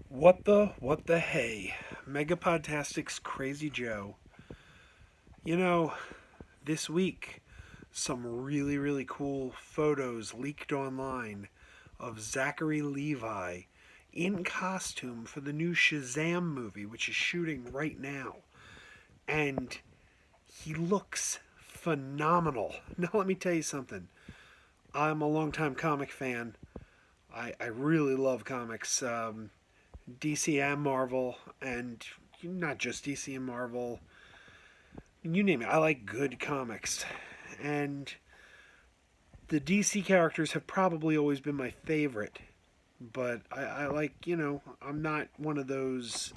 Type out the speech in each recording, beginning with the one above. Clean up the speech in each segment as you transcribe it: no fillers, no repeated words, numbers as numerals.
What the hey? MegaPodTastic's Crazy Joe. You know, this week, some really cool photos leaked online of Zachary Levi in costume for the new Shazam movie, which is shooting right now. And he looks phenomenal. Now, let me tell you something. I'm a longtime comic fan. I really love comics. DC and Marvel, and not just DC and Marvel, you name it. I like good comics. And the DC characters have probably always been my favorite. But I like, I'm not one of those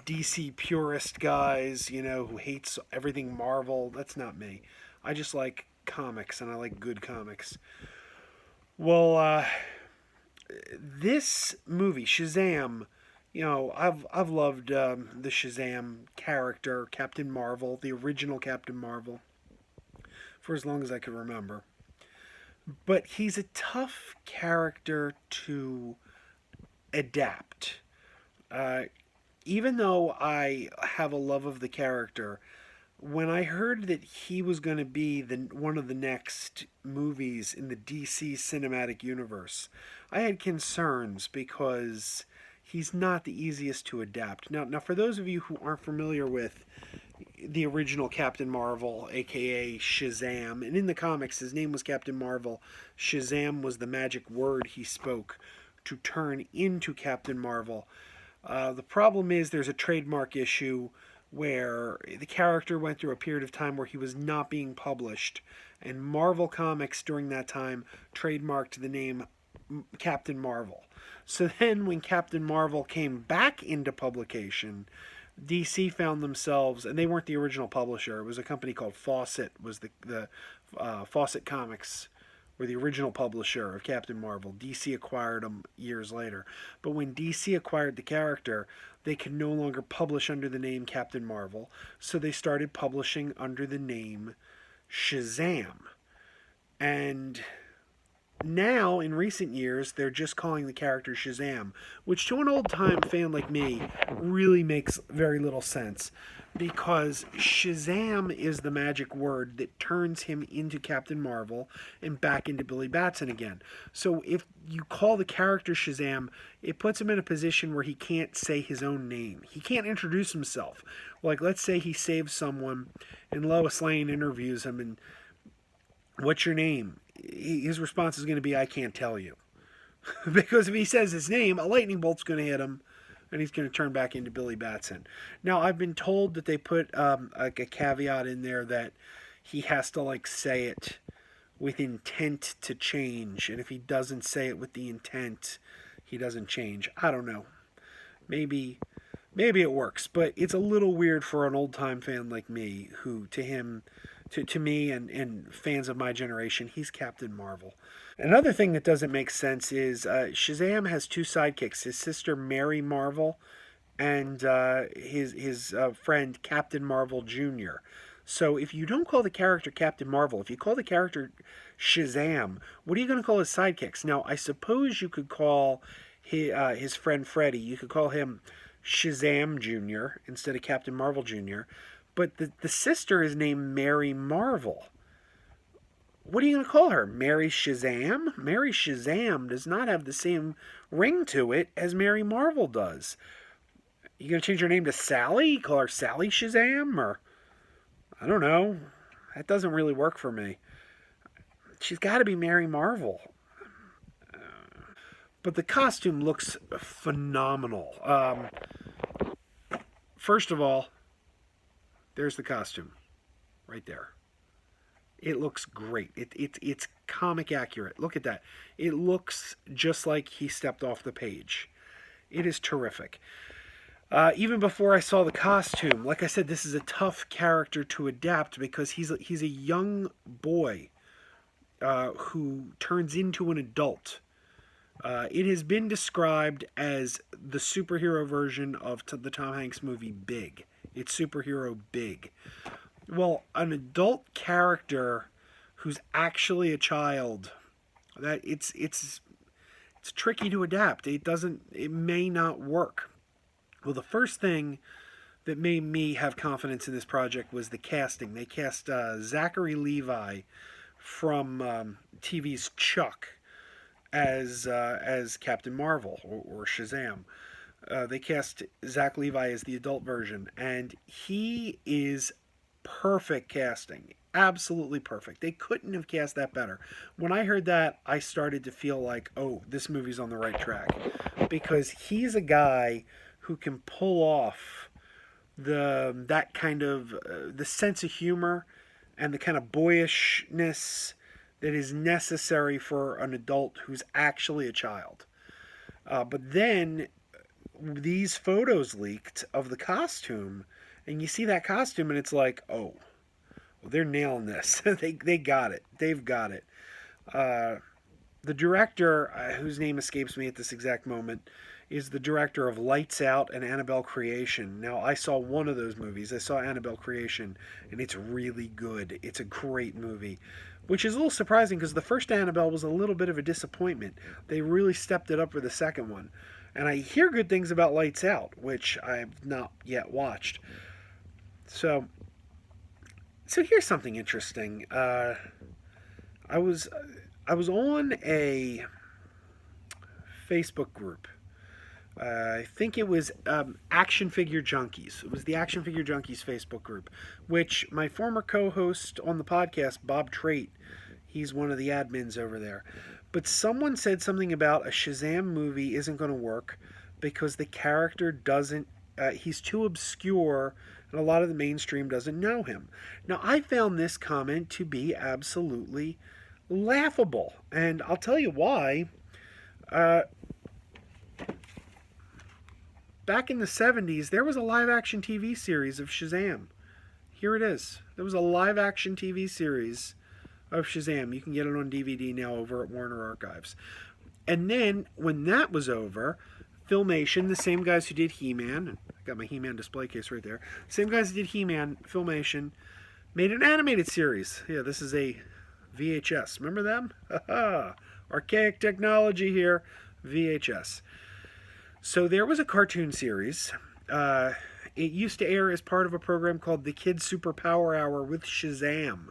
DC purist guys, who hates everything Marvel. That's not me. I just like comics and I like good comics. Well, this movie, Shazam, I've loved the Shazam character, Captain Marvel, the original Captain Marvel, for as long as I can remember. But he's a tough character to adapt. Uh, Even though I have a love of the character, when I heard that he was going to be one of the next movies in the DC cinematic universe, I had concerns because he's not the easiest to adapt. Now, for those of you who aren't familiar with the original Captain Marvel, aka Shazam, and in the comics his name was Captain Marvel, Shazam was the magic word he spoke to turn into Captain Marvel. The problem is there's a trademark issue where the character went through a period of time where he was not being published, and Marvel Comics during that time trademarked the name Captain Marvel. So then, when Captain Marvel came back into publication, DC found themselves, and they weren't the original publisher. It was a company called Fawcett. Was the Fawcett Comics were the original publisher of Captain Marvel. DC acquired them years later. But when DC acquired the character, they could no longer publish under the name Captain Marvel, so they started publishing under the name Shazam. And now, in recent years, they're just calling the character Shazam, which to an old time fan like me really makes very little sense because Shazam is the magic word that turns him into Captain Marvel and back into Billy Batson again. So if you call the character Shazam, it puts him in a position where he can't say his own name. He can't introduce himself. Like, let's say he saves someone and Lois Lane interviews him and, "What's your name?" His response is going to be, "I can't tell you." Because if he says his name, a lightning bolt's going to hit him and he's going to turn back into Billy Batson. Now, I've been told that they put like a caveat in there that he has to say it with intent to change, and if he doesn't say it with the intent, he doesn't change. I don't know. Maybe it works, but it's a little weird for an old time fan like me, who to him, to me and fans of my generation, he's Captain Marvel. Another thing that doesn't make sense is Shazam has two sidekicks: his sister Mary Marvel and his friend Captain Marvel Jr. So if you don't call the character Captain Marvel, if you call the character Shazam, what are you going to call his sidekicks? Now, I suppose you could call his friend Freddy, you could call him Shazam Jr. instead of Captain Marvel Jr., but the sister is named Mary Marvel. What are you going to call her? Mary Shazam? Mary Shazam does not have the same ring to it as Mary Marvel does. You going to change her name to Sally? Call her Sally Shazam? Or, I don't know. That doesn't really work for me. She's got to be Mary Marvel. But the costume looks phenomenal. First of all, there's the costume right there. It looks great. It's comic accurate. Look at that. It looks just like he stepped off the page. It is terrific. Even before I saw the costume, like I said, this is a tough character to adapt because he's a young boy who turns into an adult. It has been described as the superhero version of the Tom Hanks movie Big. It's superhero Big. Well, an adult character who's actually a child, that it's it's tricky to adapt. It may not work. Well, the first thing that made me have confidence in this project was the casting. They cast Zachary Levi from TV's Chuck as Captain Marvel or Shazam. They cast Zach Levi as the adult version, and he is perfect casting. Absolutely perfect. They couldn't have cast that better. When I heard that, I started to feel like, oh, this movie's on the right track. Because he's a guy who can pull off that kind of the sense of humor and the kind of boyishness that is necessary for an adult who's actually a child. But then these photos leaked of the costume, and you see that costume, and it's like, oh, well, they're nailing this. they got it. They've got it. The director, whose name escapes me at this exact moment, is the director of Lights Out and Annabelle Creation. Now, I saw one of those movies. I saw Annabelle Creation, and it's really good. It's a great movie, which is a little surprising because the first Annabelle was a little bit of a disappointment. They really stepped it up for the second one. And I hear good things about Lights Out, which I've not yet watched. So here's something interesting. I was on a Facebook group. I think it was Action Figure Junkies. It was the Action Figure Junkies Facebook group, which my former co-host on the podcast, Bob Trait, he's one of the admins over there. But someone said something about a Shazam movie isn't going to work because the character doesn't, he's too obscure and a lot of the mainstream doesn't know him. Now, I found this comment to be absolutely laughable, and I'll tell you why. Back in the 70s, there was a live-action TV series of Shazam. Here it is. There was a live-action TV series of Shazam. You can get it on DVD now over at Warner Archives. And then, when that was over, Filmation, the same guys who did He-Man, I got my He-Man display case right there, same guys who did He-Man, Filmation, made an animated series. Yeah, this is a VHS. Remember them? Archaic technology here. VHS. So there was a cartoon series. It used to air as part of a program called the Kids Superpower Hour with Shazam.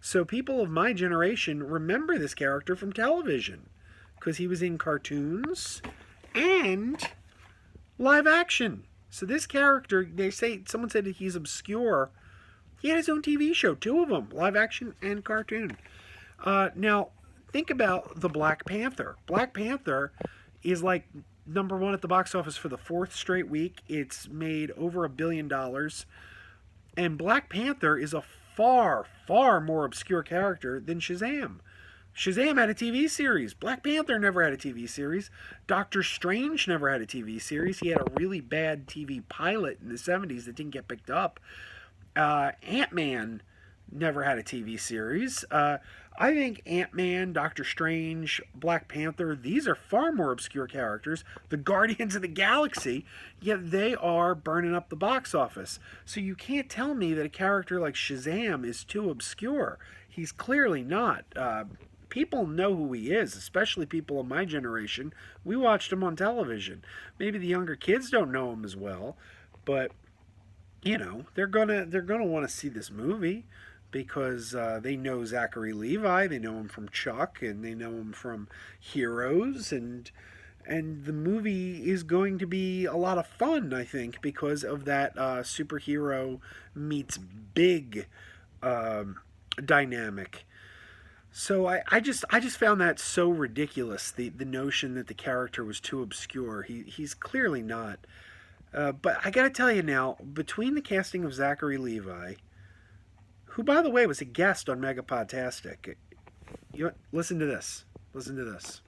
So people of my generation remember this character from television because he was in cartoons and live action. So this character, someone said that he's obscure. He had his own TV show, 2 of them, live action and cartoon. Now, think about the Black Panther. Black Panther is like number 1 at the box office for the 4th straight week. It's made over $1 billion. And Black Panther is a far, far more obscure character than Shazam. Shazam had a TV series. Black Panther never had a TV series. Doctor Strange never had a TV series. He had a really bad TV pilot in the 70s that didn't get picked up. Ant-Man never had a TV series. I think Ant-Man, Doctor Strange, Black Panther, these are far more obscure characters. The Guardians of the Galaxy, yet they are burning up the box office. So you can't tell me that a character like Shazam is too obscure. He's clearly not. People know who he is, especially people of my generation. We watched him on television. Maybe the younger kids don't know him as well, but you know, they're gonna want to see this movie because they know Zachary Levi, they know him from Chuck, and they know him from Heroes, and the movie is going to be a lot of fun, I think, because of that superhero meets big dynamic. So I just found that so ridiculous, the notion that the character was too obscure. He's clearly not. But I gotta tell you now, between the casting of Zachary Levi, who, by the way, was a guest on MegaPodTastic, listen to this. Listen to this.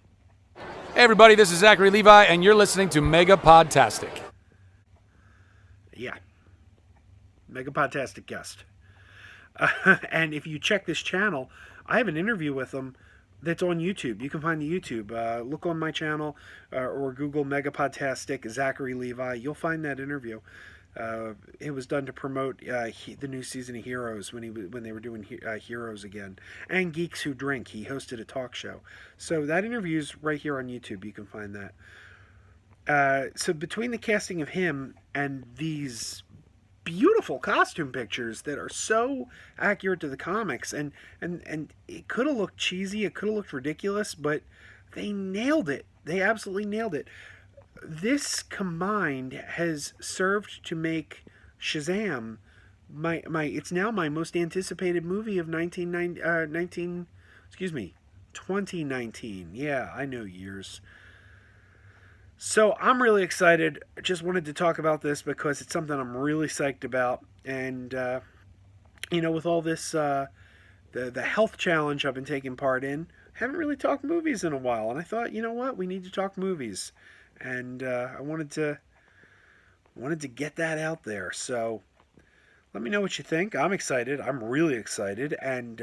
Hey everybody, this is Zachary Levi, and you're listening to MegaPodTastic. Yeah. MegaPodTastic guest. And if you check this channel, I have an interview with him that's on YouTube. You can find the YouTube. Look on my channel or Google MegaPodTastic Zachary Levi. You'll find that interview. It was done to promote the new season of Heroes when they were doing Heroes again, and Geeks Who Drink. He hosted a talk show, so that interview's right here on YouTube. You can find that. So between the casting of him and these beautiful costume pictures that are so accurate to the comics, and it could have looked cheesy, it could have looked ridiculous, but they nailed it. They absolutely nailed it. This combined has served to make Shazam my it's now my most anticipated movie of 2019. Yeah, I know years. So I'm really excited. I just wanted to talk about this because it's something I'm really psyched about. And with all this the health challenge I've been taking part in, haven't really talked movies in a while. And I thought, you know what, we need to talk movies, and I wanted to get that out there. So let me know what you think. I'm excited. I'm really excited, and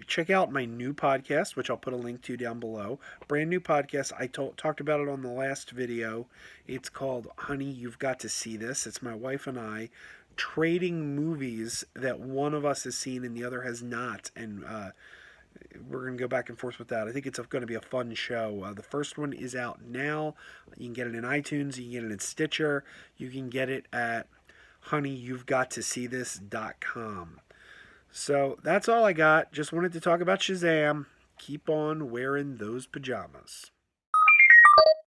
check out my new podcast, which I'll put a link to down below. Brand new podcast. I talked about it on the last video. It's called Honey, You've Got to See This. It's my wife and I trading movies that one of us has seen and the other has not. And we're going to go back and forth with that. I think it's going to be a fun show. The first one is out now. You can get it in iTunes. You can get it in Stitcher. You can get it at honeyyou'vegottosee.com. So that's all I got. Just wanted to talk about Shazam. Keep on wearing those pajamas.